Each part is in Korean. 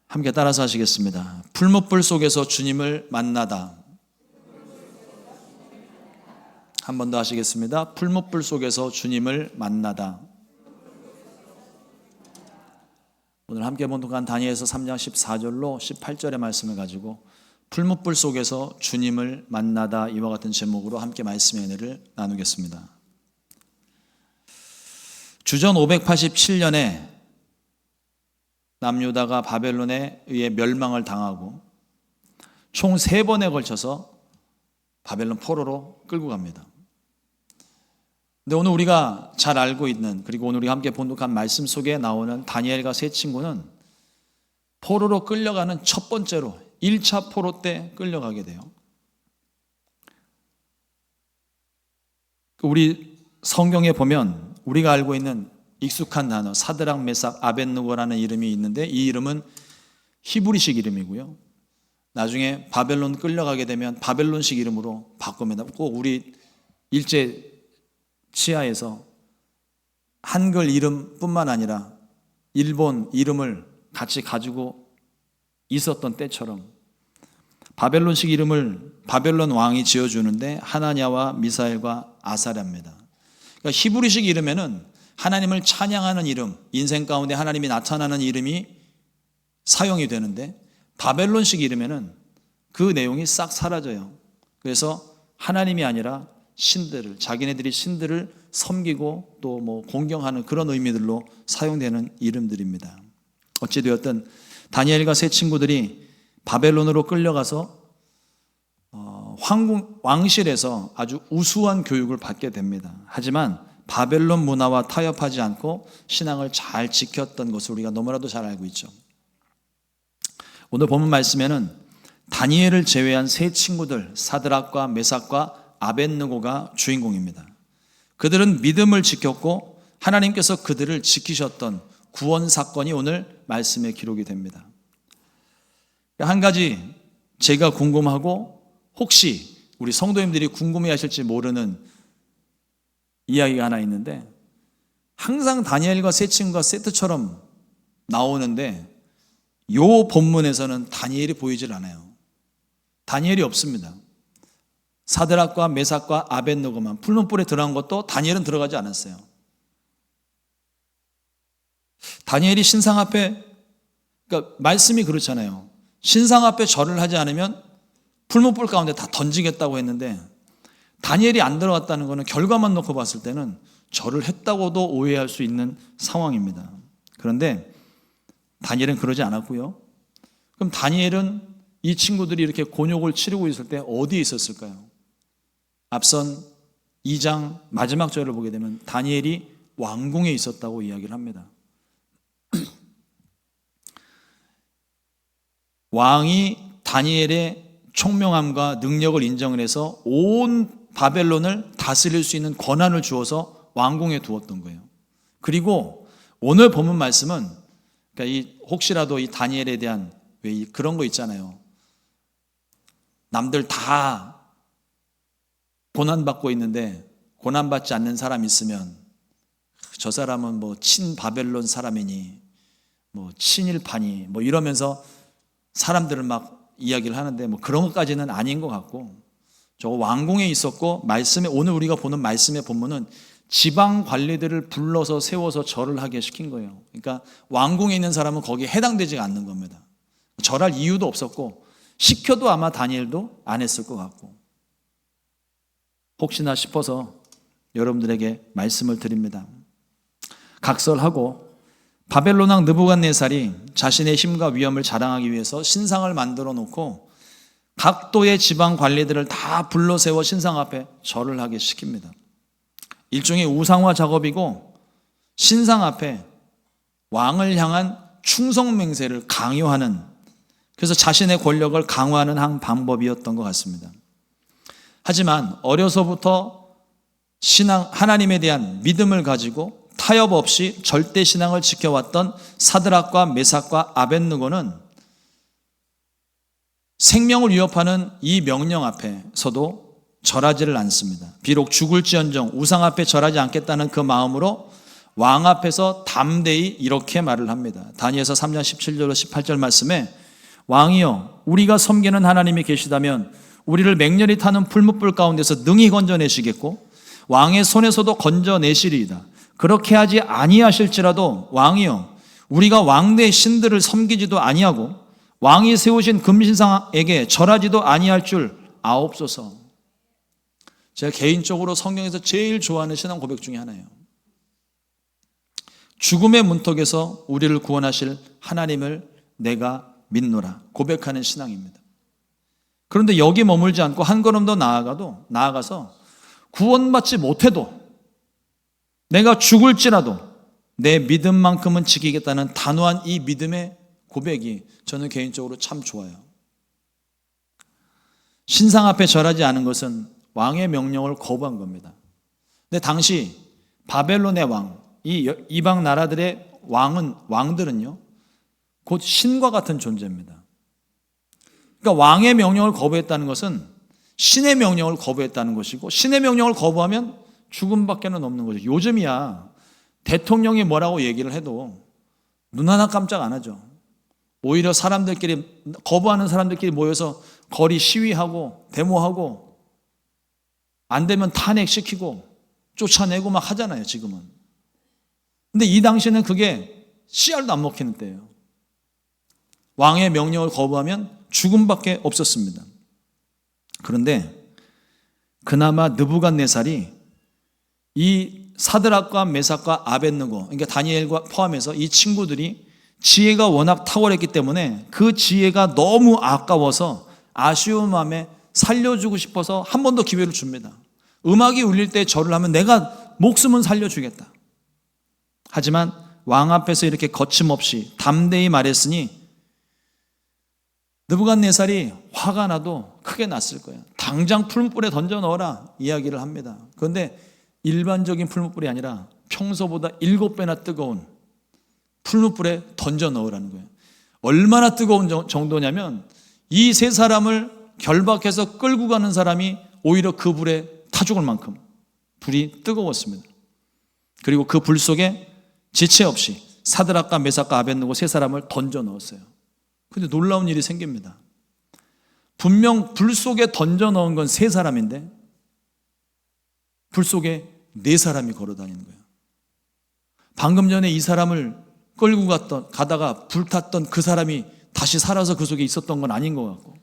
함께 따라서 하시겠습니다. 풀무불 속에서 주님을 만나다. 한 번 더 하시겠습니다. 풀무불 속에서 주님을 만나다. 오늘 함께 본독한 다니엘서 3장 14절로 18절의 말씀을 가지고 풀무불 속에서 주님을 만나다, 이와 같은 제목으로 함께 말씀의 은혜를 나누겠습니다. 주전 587년에 남유다가 바벨론에 의해 멸망을 당하고 총 3번에 걸쳐서 바벨론 포로로 끌고 갑니다. 근데 오늘 우리가 잘 알고 있는, 그리고 오늘 우리가 함께 본독한 말씀 속에 나오는 다니엘과 세 친구는 포로로 끌려가는 첫 번째로 1차 포로 때 끌려가게 돼요. 우리 성경에 보면 우리가 알고 있는 익숙한 단어 사드락, 메삭, 아벳느고라는 이름이 있는데, 이 이름은 히브리식 이름이고요. 나중에 바벨론 끌려가게 되면 바벨론식 이름으로 바꿉니다. 꼭 우리 일제 치하에서 한글 이름뿐만 아니라 일본 이름을 같이 가지고 있었던 때처럼 바벨론식 이름을 바벨론 왕이 지어주는데 하나냐와 미사엘과 아사랴입니다. 그러니까 히브리식 이름에는 하나님을 찬양하는 이름, 인생 가운데 하나님이 나타나는 이름이 사용이 되는데, 바벨론식 이름에는 그 내용이 싹 사라져요. 그래서 하나님이 아니라 신들을, 자기네들이 신들을 섬기고 또 공경하는 그런 의미들로 사용되는 이름들입니다. 어찌되었든 다니엘과 세 친구들이 바벨론으로 끌려가서 왕실에서 아주 우수한 교육을 받게 됩니다. 하지만 바벨론 문화와 타협하지 않고 신앙을 잘 지켰던 것을 우리가 너무나도 잘 알고 있죠. 오늘 본문 말씀에는 다니엘을 제외한 세 친구들 사드락과 메삭과 아벳느고가 주인공입니다. 그들은 믿음을 지켰고 하나님께서 그들을 지키셨던 구원 사건이 오늘 말씀에 기록이 됩니다. 한 가지 제가 궁금하고 혹시 우리 성도님들이 궁금해 하실지 모르는 이야기가 하나 있는데, 항상 다니엘과 세 친구가 세트처럼 나오는데 이 본문에서는 다니엘이 보이질 않아요. 다니엘이 없습니다. 사드락과 메삭과 아벳느고만, 풀무불에 들어간 것도 다니엘은 들어가지 않았어요. 다니엘이 신상 앞에, 그러니까 말씀이 그렇잖아요. 신상 앞에 절을 하지 않으면 풀무불 가운데 다 던지겠다고 했는데, 다니엘이 안 들어갔다는 것은 결과만 놓고 봤을 때는 절을 했다고도 오해할 수 있는 상황입니다. 그런데 다니엘은 그러지 않았고요. 그럼 다니엘은 이 친구들이 이렇게 곤욕을 치르고 있을 때 어디에 있었을까요? 앞선 2장 마지막 절을 보게 되면 다니엘이 왕궁에 있었다고 이야기를 합니다. 왕이 다니엘의 총명함과 능력을 인정을 해서 온 바벨론을 다스릴 수 있는 권한을 주어서 왕궁에 두었던 거예요. 그리고 오늘 본문 말씀은, 그러니까 혹시라도 이 다니엘에 대한 왜 그런 거 있잖아요. 남들 다 고난받고 있는데 고난받지 않는 사람 있으면 저 사람은 친바벨론 사람이니 친일파니 이러면서 사람들을 막 이야기를 하는데 그런 것까지는 아닌 것 같고, 저 왕궁에 있었고, 말씀에 오늘 우리가 보는 말씀의 본문은 지방 관리들을 불러서 세워서 절을 하게 시킨 거예요. 그러니까 왕궁에 있는 사람은 거기에 해당되지 않는 겁니다. 절할 이유도 없었고 시켜도 아마 다니엘도 안 했을 것 같고, 혹시나 싶어서 여러분들에게 말씀을 드립니다. 각설하고 바벨론 왕 느부갓네살이 자신의 힘과 위엄을 자랑하기 위해서 신상을 만들어 놓고 각도의 지방 관리들을 다 불러 세워 신상 앞에 절을 하게 시킵니다. 일종의 우상화 작업이고, 신상 앞에 왕을 향한 충성 맹세를 강요하는, 그래서 자신의 권력을 강화하는 한 방법이었던 것 같습니다. 하지만 어려서부터 하나님에 대한 믿음을 가지고 타협 없이 절대 신앙을 지켜왔던 사드락과 메삭과 아벳느고는 생명을 위협하는 이 명령 앞에서도 절하지를 않습니다. 비록 죽을지언정 우상 앞에 절하지 않겠다는 그 마음으로 왕 앞에서 담대히 이렇게 말을 합니다. 다니엘서 3장 17절 18절 말씀에 왕이여 우리가 섬기는 하나님이 계시다면 우리를 맹렬히 타는 풀무불 가운데서 능히 건져내시겠고 왕의 손에서도 건져내시리이다. 그렇게 하지 아니하실지라도 왕이여 우리가 왕대의 신들을 섬기지도 아니하고 왕이 세우신 금신상에게 절하지도 아니할 줄 아옵소서. 제가 개인적으로 성경에서 제일 좋아하는 신앙 고백 중에 하나예요. 죽음의 문턱에서 우리를 구원하실 하나님을 내가 믿노라 고백하는 신앙입니다. 그런데 여기 머물지 않고 한 걸음 더 나아가서 구원받지 못해도 내가 죽을지라도 내 믿음만큼은 지키겠다는 단호한 이 믿음의 고백이 저는 개인적으로 참 좋아요. 신상 앞에 절하지 않은 것은 왕의 명령을 거부한 겁니다. 근데 당시 바벨론의 왕, 이 이방 나라들의 왕들은요, 곧 신과 같은 존재입니다. 그러니까 왕의 명령을 거부했다는 것은 신의 명령을 거부했다는 것이고, 신의 명령을 거부하면 죽음밖에는 없는 거죠. 요즘이야 대통령이 뭐라고 얘기를 해도 눈 하나 깜짝 안 하죠. 오히려 거부하는 사람들끼리 모여서 거리 시위하고 데모하고 안 되면 탄핵시키고 쫓아내고 막 하잖아요, 지금은. 근데 이 당시에는 그게 씨알도 안 먹히는 때예요. 왕의 명령을 거부하면 죽음밖에 없었습니다. 그런데 그나마 느부갓네살이 이 사드락과 메삭과 아벳느고, 그러니까 다니엘과 포함해서 이 친구들이 지혜가 워낙 탁월했기 때문에 그 지혜가 너무 아까워서 아쉬운 마음에 살려주고 싶어서 한 번 더 기회를 줍니다. 음악이 울릴 때 절을 하면 내가 목숨은 살려주겠다. 하지만 왕 앞에서 이렇게 거침없이 담대히 말했으니 느부갓네살이 화가 나도 크게 났을 거예요. 당장 풀무불에 던져 넣어라 이야기를 합니다. 그런데 일반적인 풀무불이 아니라 평소보다 7배나 뜨거운 풀무불에 던져 넣으라는 거예요. 얼마나 뜨거운 정도냐면 이 세 사람을 결박해서 끌고 가는 사람이 오히려 그 불에 타 죽을 만큼 불이 뜨거웠습니다. 그리고 그 불 속에 지체 없이 사드락과 메삭과 아벳느고 세 사람을 던져 넣었어요. 근데 놀라운 일이 생깁니다. 분명 불 속에 던져 넣은 건 세 사람인데 불 속에 네 사람이 걸어 다니는 거예요. 방금 전에 이 사람을 끌고 가다가 불탔던 그 사람이 다시 살아서 그 속에 있었던 건 아닌 것 같고,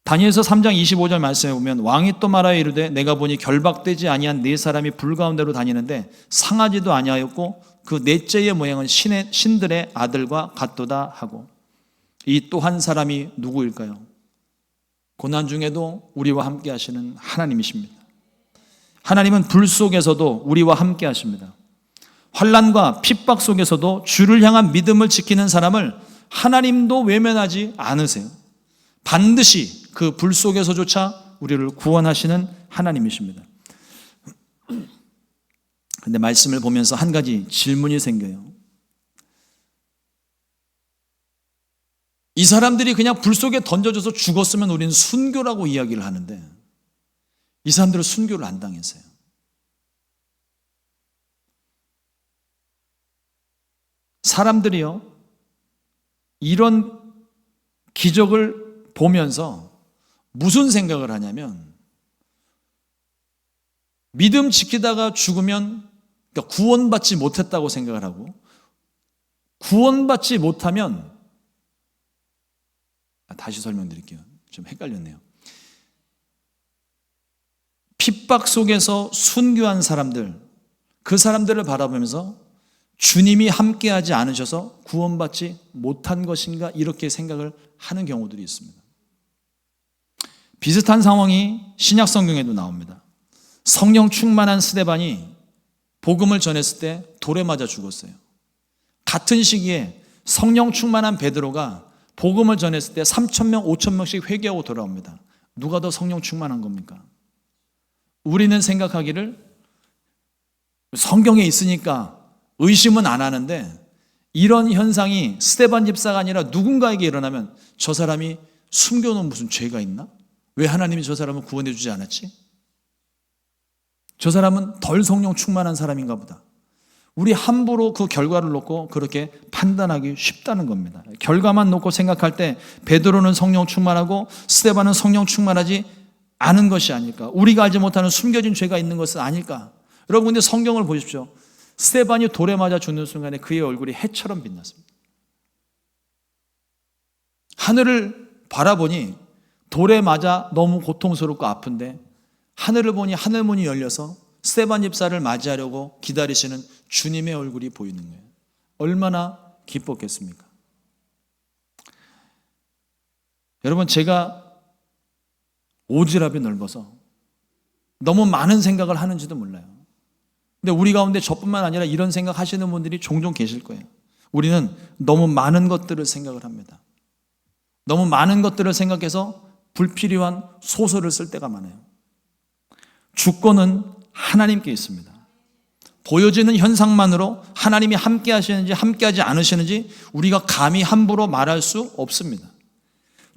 다니엘서 3장 25절 말씀에 보면 왕이 또 말하여 이르되 내가 보니 결박되지 아니한 네 사람이 불 가운데로 다니는데 상하지도 아니하였고 그 넷째의 모양은 신들의 아들과 같도다 하고, 이 또 한 사람이 누구일까요? 고난 중에도 우리와 함께 하시는 하나님이십니다. 하나님은 불 속에서도 우리와 함께 하십니다. 환난과 핍박 속에서도 주를 향한 믿음을 지키는 사람을 하나님도 외면하지 않으세요. 반드시 그 불 속에서조차 우리를 구원하시는 하나님이십니다. 그런데 말씀을 보면서 한 가지 질문이 생겨요. 이 사람들이 그냥 불 속에 던져져서 죽었으면 우리는 순교라고 이야기를 하는데 이 사람들은 순교를 안 당했어요. 사람들이요, 이런 기적을 보면서 무슨 생각을 하냐면, 믿음 지키다가 죽으면 그러니까 구원받지 못했다고 생각을 하고, 구원받지 못하면, 다시 설명드릴게요. 좀 헷갈렸네요. 핍박 속에서 순교한 사람들, 그 사람들을 바라보면서 주님이 함께하지 않으셔서 구원받지 못한 것인가 이렇게 생각을 하는 경우들이 있습니다. 비슷한 상황이 신약 성경에도 나옵니다. 성령 충만한 스데반이 복음을 전했을 때 돌에 맞아 죽었어요. 같은 시기에 성령 충만한 베드로가 복음을 전했을 때 3,000명, 5,000명씩 회개하고 돌아옵니다. 누가 더 성령 충만한 겁니까? 우리는 생각하기를 성경에 있으니까 의심은 안 하는데, 이런 현상이 스데반 집사가 아니라 누군가에게 일어나면 저 사람이 숨겨놓은 무슨 죄가 있나? 왜 하나님이 저 사람을 구원해 주지 않았지? 저 사람은 덜 성령 충만한 사람인가 보다. 우리 함부로 그 결과를 놓고 그렇게 판단하기 쉽다는 겁니다. 결과만 놓고 생각할 때 베드로는 성령 충만하고 스데반은 성령 충만하지 않은 것이 아닐까? 우리가 알지 못하는 숨겨진 죄가 있는 것은 아닐까? 여러분, 근데 성경을 보십시오. 스데반이 돌에 맞아 죽는 순간에 그의 얼굴이 해처럼 빛났습니다. 하늘을 바라보니 돌에 맞아 너무 고통스럽고 아픈데 하늘을 보니 하늘문이 열려서 스데반 집사를 맞이하려고 기다리시는 주님의 얼굴이 보이는 거예요. 얼마나 기뻤겠습니까? 여러분, 제가 오지랖이 넓어서 너무 많은 생각을 하는지도 몰라요. 근데 우리 가운데 저뿐만 아니라 이런 생각 하시는 분들이 종종 계실 거예요. 우리는 너무 많은 것들을 생각을 합니다. 너무 많은 것들을 생각해서 불필요한 소설을 쓸 때가 많아요. 주권은 하나님께 있습니다. 보여지는 현상만으로 하나님이 함께 하시는지 함께하지 않으시는지 우리가 감히 함부로 말할 수 없습니다.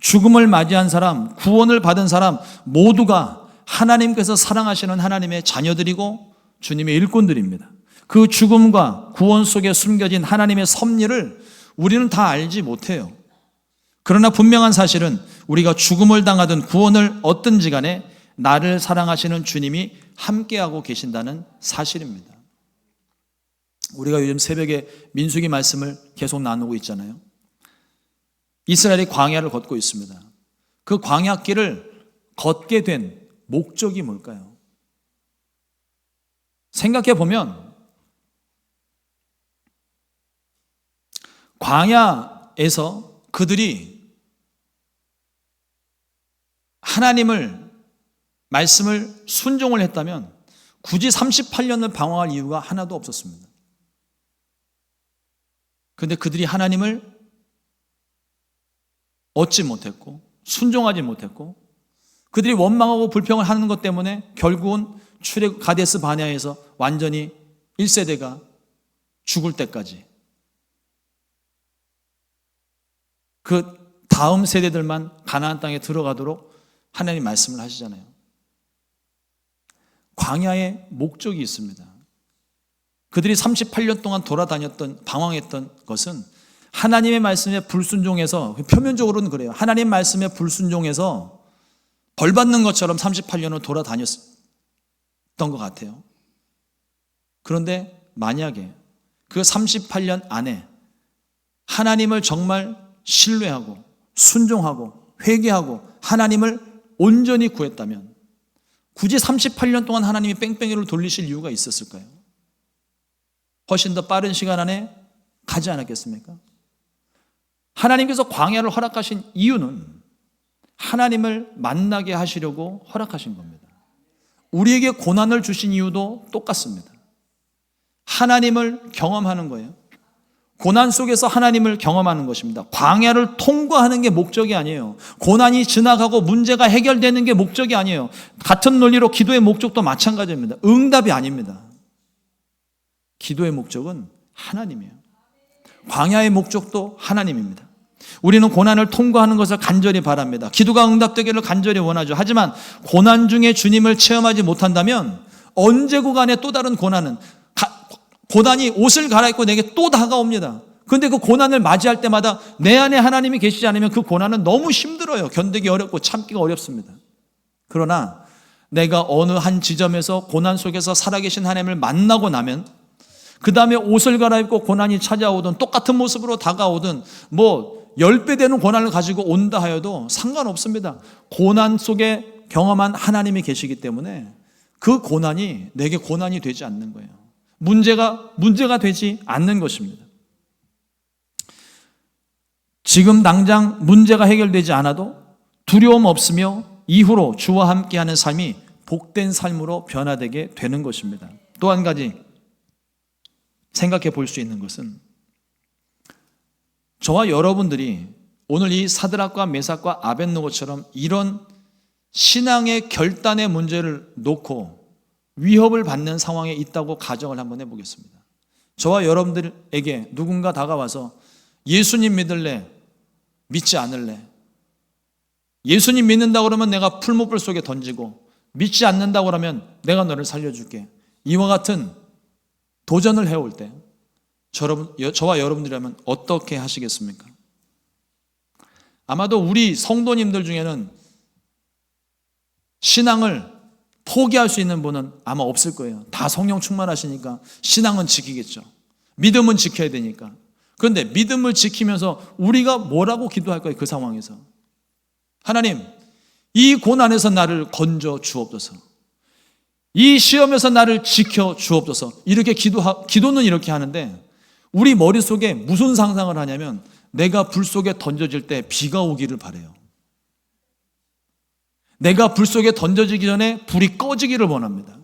죽음을 맞이한 사람, 구원을 받은 사람 모두가 하나님께서 사랑하시는 하나님의 자녀들이고 주님의 일꾼들입니다. 그 죽음과 구원 속에 숨겨진 하나님의 섭리를 우리는 다 알지 못해요. 그러나 분명한 사실은 우리가 죽음을 당하든 구원을 얻든지 간에 나를 사랑하시는 주님이 함께하고 계신다는 사실입니다. 우리가 요즘 새벽에 민수기 말씀을 계속 나누고 있잖아요. 이스라엘이 광야를 걷고 있습니다. 그 광야길을 걷게 된 목적이 뭘까요? 생각해 보면 광야에서 그들이 하나님을 말씀을 순종을 했다면 굳이 38년을 방황할 이유가 하나도 없었습니다. 그런데 그들이 하나님을 얻지 못했고 순종하지 못했고 그들이 원망하고 불평을 하는 것 때문에 결국은 출애굽 가데스 바네아에서 완전히 1세대가 죽을 때까지 그 다음 세대들만 가나안 땅에 들어가도록 하나님 말씀을 하시잖아요. 광야의 목적이 있습니다. 그들이 38년 동안 돌아다녔던 방황했던 것은 하나님의 말씀에 불순종해서, 표면적으로는 그래요. 하나님 말씀에 불순종해서 벌 받는 것처럼 38년을 돌아다녔던 것 같아요. 그런데 만약에 그 38년 안에 하나님을 정말 신뢰하고 순종하고 회개하고 하나님을 온전히 구했다면 굳이 38년 동안 하나님이 뺑뺑이를 돌리실 이유가 있었을까요? 훨씬 더 빠른 시간 안에 가지 않았겠습니까? 하나님께서 광야를 허락하신 이유는 하나님을 만나게 하시려고 허락하신 겁니다. 우리에게 고난을 주신 이유도 똑같습니다. 하나님을 경험하는 거예요. 고난 속에서 하나님을 경험하는 것입니다. 광야를 통과하는 게 목적이 아니에요. 고난이 지나가고 문제가 해결되는 게 목적이 아니에요. 같은 논리로 기도의 목적도 마찬가지입니다. 응답이 아닙니다. 기도의 목적은 하나님이에요. 광야의 목적도 하나님입니다. 우리는 고난을 통과하는 것을 간절히 바랍니다. 기도가 응답되기를 간절히 원하죠. 하지만 고난 중에 주님을 체험하지 못한다면 언제고 간에 또 다른 고난이 옷을 갈아입고 내게 또 다가옵니다. 그런데 그 고난을 맞이할 때마다 내 안에 하나님이 계시지 않으면 그 고난은 너무 힘들어요. 견디기 어렵고 참기가 어렵습니다. 그러나 내가 어느 한 지점에서 고난 속에서 살아계신 하나님을 만나고 나면 그 다음에 옷을 갈아입고 고난이 찾아오든 똑같은 모습으로 다가오든 10배 되는 고난을 가지고 온다 하여도 상관없습니다. 고난 속에 경험한 하나님이 계시기 때문에 그 고난이 내게 고난이 되지 않는 거예요. 문제가 되지 않는 것입니다. 지금 당장 문제가 해결되지 않아도 두려움 없으며 이후로 주와 함께하는 삶이 복된 삶으로 변화되게 되는 것입니다. 또 한 가지 생각해 볼 수 있는 것은 저와 여러분들이 오늘 이 사드락과 메삭과 아벳느고처럼 이런 신앙의 결단의 문제를 놓고 위협을 받는 상황에 있다고 가정을 한번 해보겠습니다. 저와 여러분들에게 누군가 다가와서 예수님 믿을래? 믿지 않을래? 예수님 믿는다 그러면 내가 풀무불 속에 던지고 믿지 않는다고 하면 내가 너를 살려줄게. 이와 같은 도전을 해올 때 저와 여러분들이라면 어떻게 하시겠습니까? 아마도 우리 성도님들 중에는 신앙을 포기할 수 있는 분은 아마 없을 거예요. 다 성령 충만하시니까 신앙은 지키겠죠. 믿음은 지켜야 되니까. 그런데 믿음을 지키면서 우리가 뭐라고 기도할까요? 그 상황에서. 하나님, 이 고난에서 나를 건져 주옵소서. 이 시험에서 나를 지켜 주옵소서. 이렇게 기도는 이렇게 하는데 우리 머릿속에 무슨 상상을 하냐면 내가 불 속에 던져질 때 비가 오기를 바라요. 내가 불 속에 던져지기 전에 불이 꺼지기를 원합니다.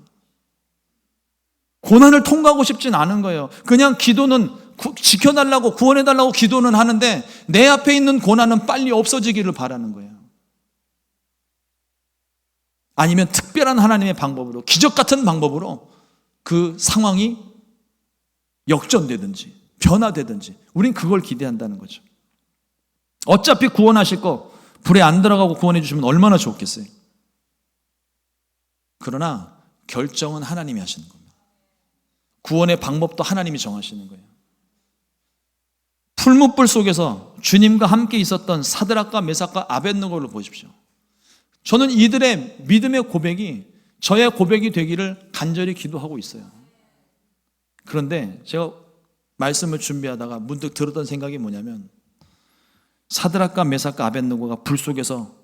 고난을 통과하고 싶진 않은 거예요. 그냥 기도는 지켜달라고 구원해달라고 기도는 하는데 내 앞에 있는 고난은 빨리 없어지기를 바라는 거예요. 아니면 특별한 하나님의 방법으로, 기적 같은 방법으로 그 상황이 역전되든지 변화되든지 우린 그걸 기대한다는 거죠. 어차피 구원하실 거 불에 안 들어가고 구원해 주시면 얼마나 좋겠어요. 그러나 결정은 하나님이 하시는 겁니다. 구원의 방법도 하나님이 정하시는 거예요. 풀무불 속에서 주님과 함께 있었던 사드락과 메삭과 아벳느고를 보십시오. 저는 이들의 믿음의 고백이 저의 고백이 되기를 간절히 기도하고 있어요. 그런데 제가 말씀을 준비하다가 문득 들었던 생각이 뭐냐면 사드락과 메삭과 아벳느고가 불 속에서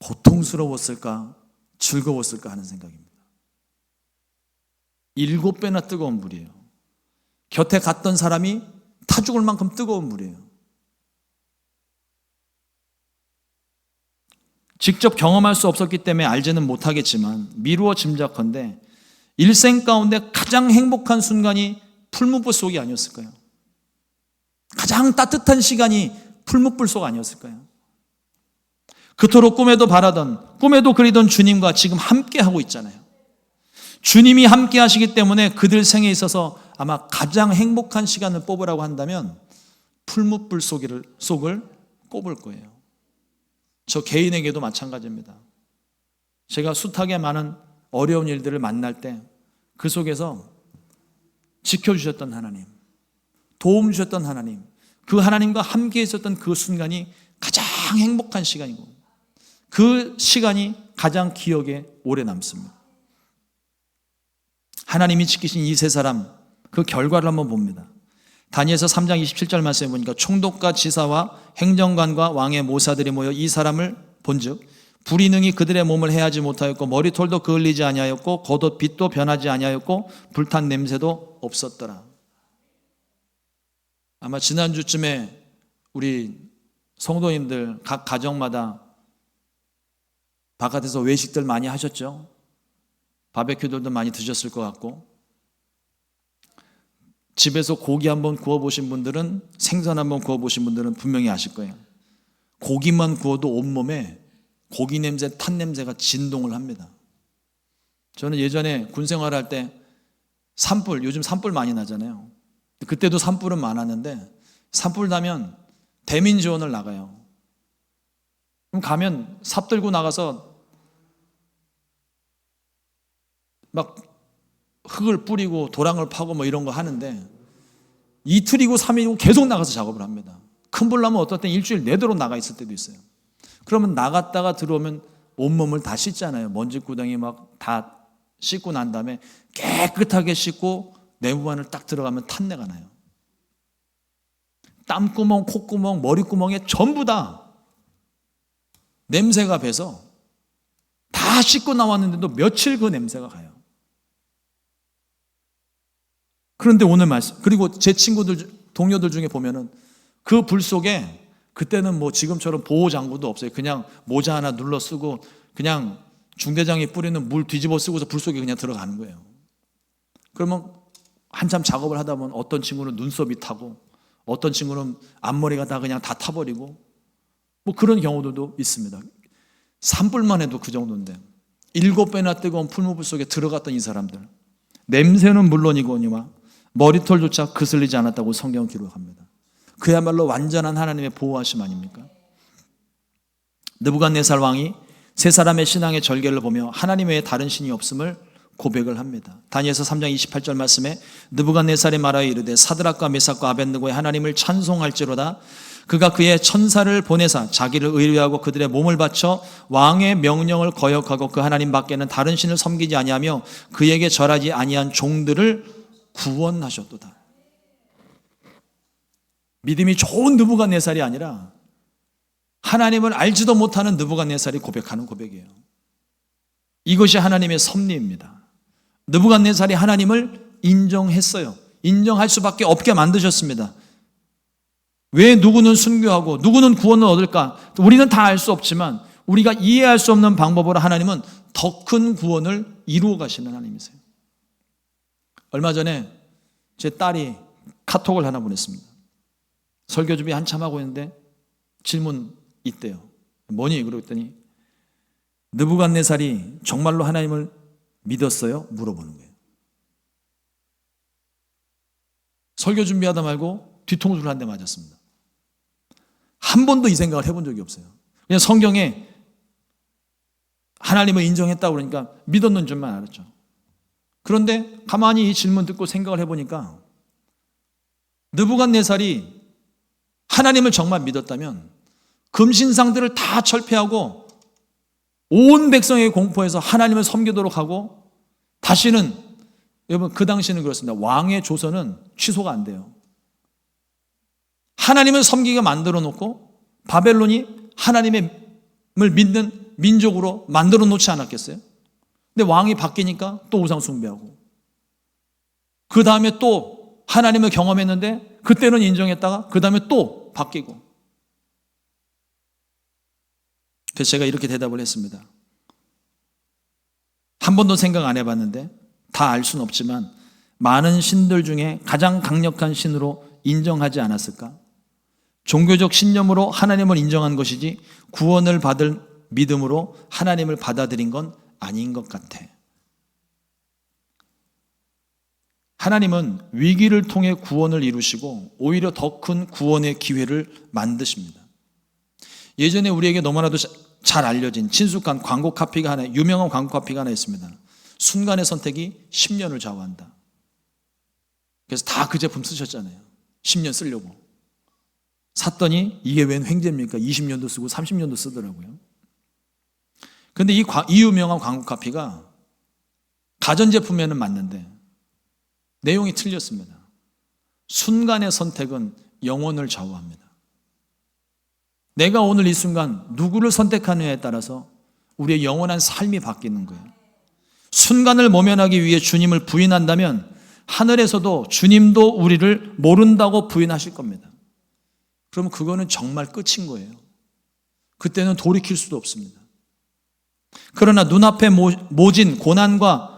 고통스러웠을까 즐거웠을까 하는 생각입니다. 7배나 뜨거운 물이에요. 곁에 갔던 사람이 타 죽을 만큼 뜨거운 물이에요. 직접 경험할 수 없었기 때문에 알지는 못하겠지만 미루어 짐작컨대 일생 가운데 가장 행복한 순간이 풀무불 속이 아니었을까요? 가장 따뜻한 시간이 풀무불 속 아니었을까요? 그토록 꿈에도 바라던, 꿈에도 그리던 주님과 지금 함께 하고 있잖아요. 주님이 함께 하시기 때문에 그들 생에 있어서 아마 가장 행복한 시간을 뽑으라고 한다면 풀무불 속을 꼽을 거예요. 저 개인에게도 마찬가지입니다. 제가 숱하게 많은 어려운 일들을 만날 때 그 속에서 지켜주셨던 하나님, 도움 주셨던 하나님, 그 하나님과 함께 있었던 그 순간이 가장 행복한 시간이고 그 시간이 가장 기억에 오래 남습니다. 하나님이 지키신 이 세 사람, 그 결과를 한번 봅니다. 다니엘서 3장 27절 말씀에 보니까 총독과 지사와 행정관과 왕의 모사들이 모여 이 사람을 본즉 불이 능히 그들의 몸을 해하지 못하였고 머리털도 그을리지 아니하였고 겉옷 빛도 변하지 아니하였고 불탄 냄새도 없었더라. 아마 지난주쯤에 우리 성도님들 각 가정마다 바깥에서 외식들 많이 하셨죠? 바베큐들도 많이 드셨을 것 같고 집에서 고기 한번 구워보신 분들은 생선 한번 구워보신 분들은 분명히 아실 거예요. 고기만 구워도 온몸에 고기 냄새, 탄 냄새가 진동을 합니다. 저는 예전에 군 생활할 때 산불, 요즘 산불 많이 나잖아요. 그때도 산불은 많았는데 산불 나면 대민 지원을 나가요. 그럼 가면 삽 들고 나가서 막 흙을 뿌리고 도랑을 파고 뭐 이런 거 하는데 이틀이고 3일이고 계속 나가서 작업을 합니다. 큰 불 나면 어떨 땐 일주일 내도록 나가 있을 때도 있어요. 그러면 나갔다가 들어오면 온몸을 다 씻잖아요. 먼지구덩이 막 다 씻고 난 다음에 깨끗하게 씻고 내부관을 딱 들어가면 탄내가 나요. 땀구멍, 콧구멍, 머리구멍에 전부 다 냄새가 배서 다 씻고 나왔는데도 며칠 그 냄새가 가요. 그런데 오늘 말씀, 그리고 제 친구들, 동료들 중에 보면은 그 불 속에 그때는 뭐 지금처럼 보호장구도 없어요. 그냥 모자 하나 눌러 쓰고 그냥 중대장이 뿌리는 물 뒤집어 쓰고서 불 속에 그냥 들어가는 거예요. 그러면 한참 작업을 하다 보면 어떤 친구는 눈썹이 타고 어떤 친구는 앞머리가 다 그냥 다 타버리고 뭐 그런 경우들도 있습니다. 산불만 해도 그 정도인데 7배나 뜨거운 풀무불 속에 들어갔던 이 사람들, 냄새는 물론이거니와 머리털조차 그슬리지 않았다고 성경은 기록합니다. 그야말로 완전한 하나님의 보호하심 아닙니까? 느부갓네살 왕이 세 사람의 신앙의 절개를 보며 하나님 외에 다른 신이 없음을 고백을 합니다. 다니엘서 3장 28절 말씀에 느부갓네살이 말하여 이르되 사드락과 메삭과 아벳느고의 하나님을 찬송할지로다. 그가 그의 천사를 보내사 자기를 의뢰하고 그들의 몸을 바쳐 왕의 명령을 거역하고 그 하나님 밖에는 다른 신을 섬기지 아니하며 그에게 절하지 아니한 종들을 구원하셨도다. 믿음이 좋은 느부갓네살이 아니라 하나님을 알지도 못하는 느부갓네살이 고백하는 고백이에요. 이것이 하나님의 섭리입니다. 느부갓네살이 하나님을 인정했어요. 인정할 수밖에 없게 만드셨습니다. 왜 누구는 순교하고 누구는 구원을 얻을까? 우리는 다 알 수 없지만 우리가 이해할 수 없는 방법으로 하나님은 더 큰 구원을 이루어 가시는 하나님이세요. 얼마 전에 제 딸이 카톡을 하나 보냈습니다. 설교 준비 한참 하고 있는데 질문 있대요. 뭐니? 그랬더니 느부갓네살이 정말로 하나님을 믿었어요? 물어보는 거예요. 설교 준비하다 말고 뒤통수를 한 대 맞았습니다. 한 번도 이 생각을 해본 적이 없어요. 그냥 성경에 하나님을 인정했다고 그러니까 믿었는 줄만 알았죠. 그런데 가만히 이 질문 듣고 생각을 해보니까 느부갓네살이 하나님을 정말 믿었다면 금신상들을 다 철폐하고 온 백성에게 공포해서 하나님을 섬기도록 하고 다시는, 여러분 그 당시는 그렇습니다. 왕의 조서는 취소가 안 돼요. 하나님을 섬기게 만들어 놓고 바벨론이 하나님을 믿는 민족으로 만들어 놓지 않았겠어요? 근데 왕이 바뀌니까 또 우상 숭배하고 그 다음에 또 하나님을 경험했는데 그때는 인정했다가 그 다음에 또 바뀌고. 그래서 제가 이렇게 대답을 했습니다. 한 번도 생각 안 해봤는데 다 알 수는 없지만 많은 신들 중에 가장 강력한 신으로 인정하지 않았을까? 종교적 신념으로 하나님을 인정한 것이지 구원을 받을 믿음으로 하나님을 받아들인 건 아닌 것 같아. 하나님은 위기를 통해 구원을 이루시고 오히려 더 큰 구원의 기회를 만드십니다. 예전에 우리에게 너무나도 잘 알려진 친숙한 광고 카피가 하나, 유명한 광고 카피가 하나 있습니다. 순간의 선택이 10년을 좌우한다. 그래서 다 그 제품 쓰셨잖아요. 10년 쓰려고. 샀더니 이게 웬 횡재입니까? 20년도 쓰고 30년도 쓰더라고요. 그런데 이 유명한 광고 카피가 가전제품에는 맞는데 내용이 틀렸습니다. 순간의 선택은 영혼을 좌우합니다. 내가 오늘 이 순간 누구를 선택하느냐에 따라서 우리의 영원한 삶이 바뀌는 거예요. 순간을 모면하기 위해 주님을 부인한다면 하늘에서도 주님도 우리를 모른다고 부인하실 겁니다. 그럼 그거는 정말 끝인 거예요. 그때는 돌이킬 수도 없습니다. 그러나 눈앞에 모진 고난과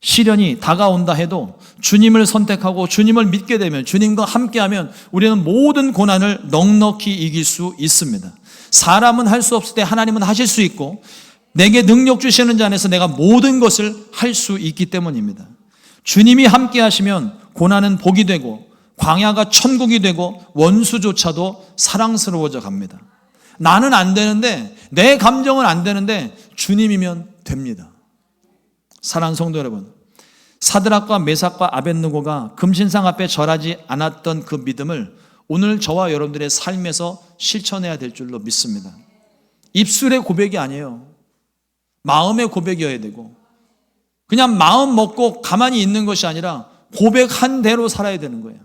시련이 다가온다 해도 주님을 선택하고 주님을 믿게 되면, 주님과 함께하면 우리는 모든 고난을 넉넉히 이길 수 있습니다. 사람은 할 수 없을 때 하나님은 하실 수 있고 내게 능력 주시는 자 안에서 내가 모든 것을 할 수 있기 때문입니다. 주님이 함께 하시면 고난은 복이 되고 광야가 천국이 되고 원수조차도 사랑스러워져 갑니다. 나는 안 되는데, 내 감정은 안 되는데 주님이면 됩니다. 사랑하는 성도 여러분, 사드락과 메삭과 아벳느고가 금신상 앞에 절하지 않았던 그 믿음을 오늘 저와 여러분들의 삶에서 실천해야 될 줄로 믿습니다. 입술의 고백이 아니에요. 마음의 고백이어야 되고, 그냥 마음 먹고 가만히 있는 것이 아니라 고백한 대로 살아야 되는 거예요.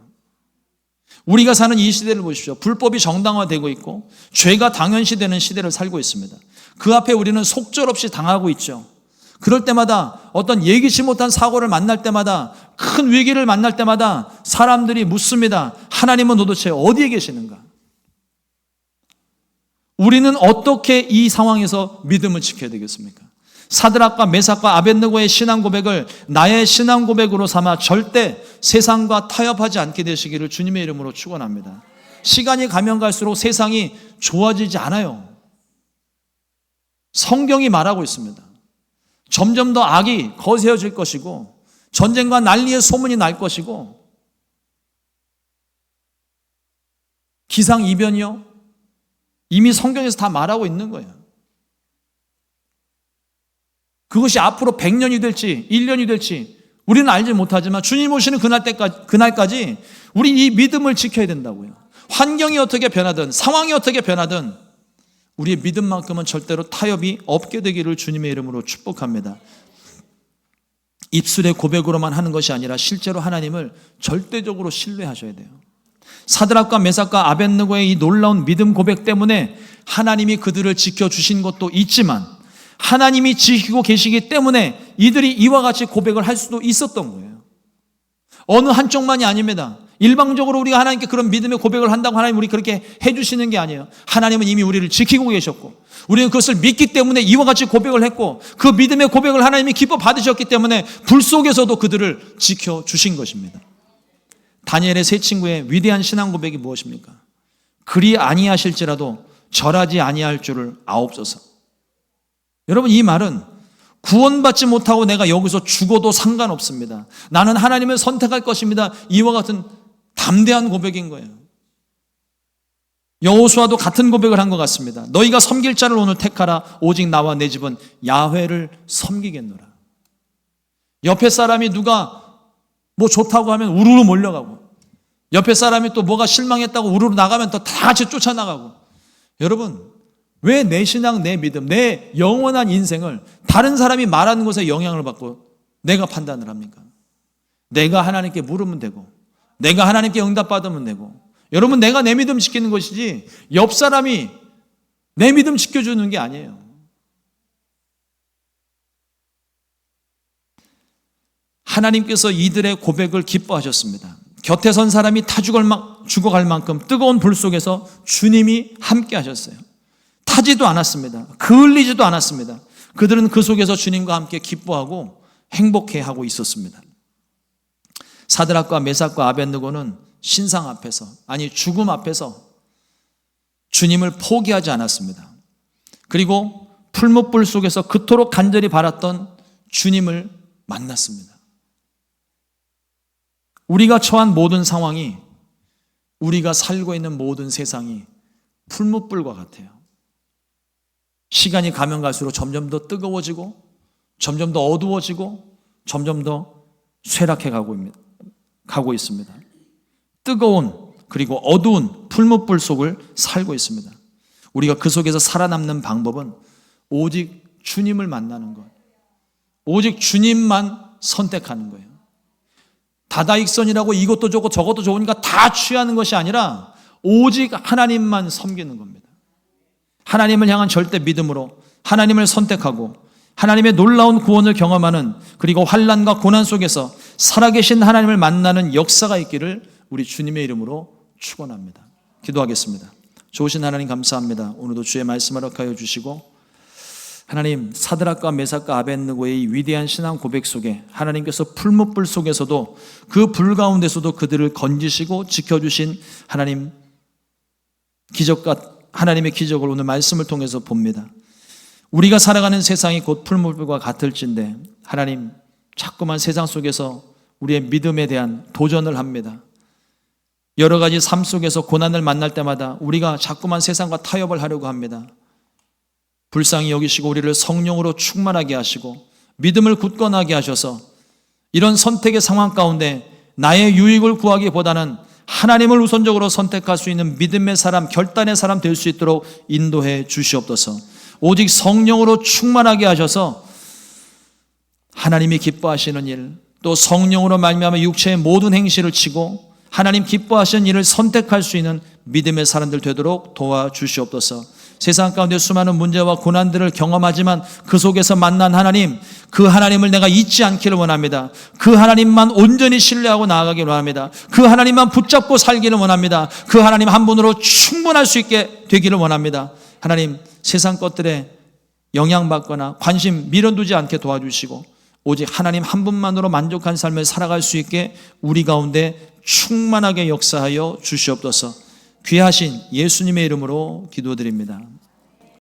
우리가 사는 이 시대를 보십시오. 불법이 정당화되고 있고 죄가 당연시되는 시대를 살고 있습니다. 그 앞에 우리는 속절없이 당하고 있죠. 그럴 때마다, 어떤 예기치 못한 사고를 만날 때마다, 큰 위기를 만날 때마다 사람들이 묻습니다. 하나님은 도대체 어디에 계시는가? 우리는 어떻게 이 상황에서 믿음을 지켜야 되겠습니까? 사드락과 메삭과 아벳느고의 신앙 고백을 나의 신앙 고백으로 삼아 절대 세상과 타협하지 않게 되시기를 주님의 이름으로 축원합니다. 시간이 가면 갈수록 세상이 좋아지지 않아요. 성경이 말하고 있습니다. 점점 더 악이 거세어질 것이고 전쟁과 난리의 소문이 날 것이고 기상이변이요, 이미 성경에서 다 말하고 있는 거예요. 그것이 앞으로 100년이 될지 1년이 될지 우리는 알지 못하지만 주님 오시는 그날까지 우리 이 믿음을 지켜야 된다고요. 환경이 어떻게 변하든 상황이 어떻게 변하든 우리의 믿음만큼은 절대로 타협이 없게 되기를 주님의 이름으로 축복합니다. 입술의 고백으로만 하는 것이 아니라 실제로 하나님을 절대적으로 신뢰하셔야 돼요. 사드락과 메삭과 아벳느고의 이 놀라운 믿음 고백 때문에 하나님이 그들을 지켜주신 것도 있지만 하나님이 지키고 계시기 때문에 이들이 이와 같이 고백을 할 수도 있었던 거예요. 어느 한쪽만이 아닙니다. 일방적으로 우리가 하나님께 그런 믿음의 고백을 한다고 하나님 우리 그렇게 해주시는 게 아니에요. 하나님은 이미 우리를 지키고 계셨고 우리는 그것을 믿기 때문에 이와 같이 고백을 했고 그 믿음의 고백을 하나님이 기뻐 받으셨기 때문에 불 속에서도 그들을 지켜주신 것입니다. 다니엘의 세 친구의 위대한 신앙 고백이 무엇입니까? 그리 아니하실지라도 절하지 아니할 줄을 아옵소서. 여러분, 이 말은 구원받지 못하고 내가 여기서 죽어도 상관없습니다. 나는 하나님을 선택할 것입니다. 이와 같은 담대한 고백인 거예요. 여호수아도 같은 고백을 한 것 같습니다. 너희가 섬길 자를 오늘 택하라. 오직 나와 내 집은 야훼를 섬기겠노라. 옆에 사람이 누가 뭐 좋다고 하면 우르르 몰려가고 옆에 사람이 또 뭐가 실망했다고 우르르 나가면 또 다 같이 쫓아나가고. 여러분, 왜 내 신앙, 내 믿음, 내 영원한 인생을 다른 사람이 말하는 것에 영향을 받고 내가 판단을 합니까? 내가 하나님께 물으면 되고 내가 하나님께 응답받으면 되고. 여러분, 내가 내 믿음 지키는 것이지 옆 사람이 내 믿음 지켜주는 게 아니에요. 하나님께서 이들의 고백을 기뻐하셨습니다. 곁에 선 사람이 타 죽어갈 만큼 뜨거운 불 속에서 주님이 함께 하셨어요. 타지도 않았습니다. 그을리지도 않았습니다. 그들은 그 속에서 주님과 함께 기뻐하고 행복해하고 있었습니다. 사드락과 메삭과 아벳느고는 신상 앞에서, 아니 죽음 앞에서 주님을 포기하지 않았습니다. 그리고 풀무불 속에서 그토록 간절히 바랐던 주님을 만났습니다. 우리가 처한 모든 상황이, 우리가 살고 있는 모든 세상이 풀무불과 같아요. 시간이 가면 갈수록 점점 더 뜨거워지고 점점 더 어두워지고 점점 더 쇠락해 가고 있습니다. 뜨거운 그리고 어두운 풀무불 속을 살고 있습니다. 우리가 그 속에서 살아남는 방법은 오직 주님을 만나는 것, 오직 주님만 선택하는 거예요. 다다익선이라고 이것도 좋고 저것도 좋으니까 다 취하는 것이 아니라 오직 하나님만 섬기는 겁니다. 하나님을 향한 절대 믿음으로 하나님을 선택하고 하나님의 놀라운 구원을 경험하는, 그리고 환난과 고난 속에서 살아계신 하나님을 만나는 역사가 있기를 우리 주님의 이름으로 축원합니다. 기도하겠습니다. 좋으신 하나님 감사합니다. 오늘도 주의 말씀을 허락하여 주시고 하나님, 사드락과 메삭과 아벳느고의 위대한 신앙 고백 속에 하나님께서 풀무불 속에서도 그 불 가운데서도 그들을 건지시고 지켜주신 하나님 하나님의 기적을 오늘 말씀을 통해서 봅니다. 우리가 살아가는 세상이 곧 풀무불과 같을진데 하나님, 자꾸만 세상 속에서 우리의 믿음에 대한 도전을 합니다. 여러 가지 삶 속에서 고난을 만날 때마다 우리가 자꾸만 세상과 타협을 하려고 합니다. 불쌍히 여기시고 우리를 성령으로 충만하게 하시고 믿음을 굳건하게 하셔서 이런 선택의 상황 가운데 나의 유익을 구하기보다는 하나님을 우선적으로 선택할 수 있는 믿음의 사람, 결단의 사람 될 수 있도록 인도해 주시옵소서. 오직 성령으로 충만하게 하셔서 하나님이 기뻐하시는 일, 또 성령으로 말미암아 육체의 모든 행실을 치고 하나님 기뻐하시는 일을 선택할 수 있는 믿음의 사람들 되도록 도와주시옵소서. 세상 가운데 수많은 문제와 고난들을 경험하지만 그 속에서 만난 하나님, 그 하나님을 내가 잊지 않기를 원합니다. 그 하나님만 온전히 신뢰하고 나아가기를 원합니다. 그 하나님만 붙잡고 살기를 원합니다. 그 하나님 한 분으로 충분할 수 있게 되기를 원합니다. 하나님, 세상 것들에 영향받거나 관심 밀어두지 않게 도와주시고 오직 하나님 한 분만으로 만족한 삶을 살아갈 수 있게 우리 가운데 충만하게 역사하여 주시옵소서. 귀하신 예수님의 이름으로 기도드립니다.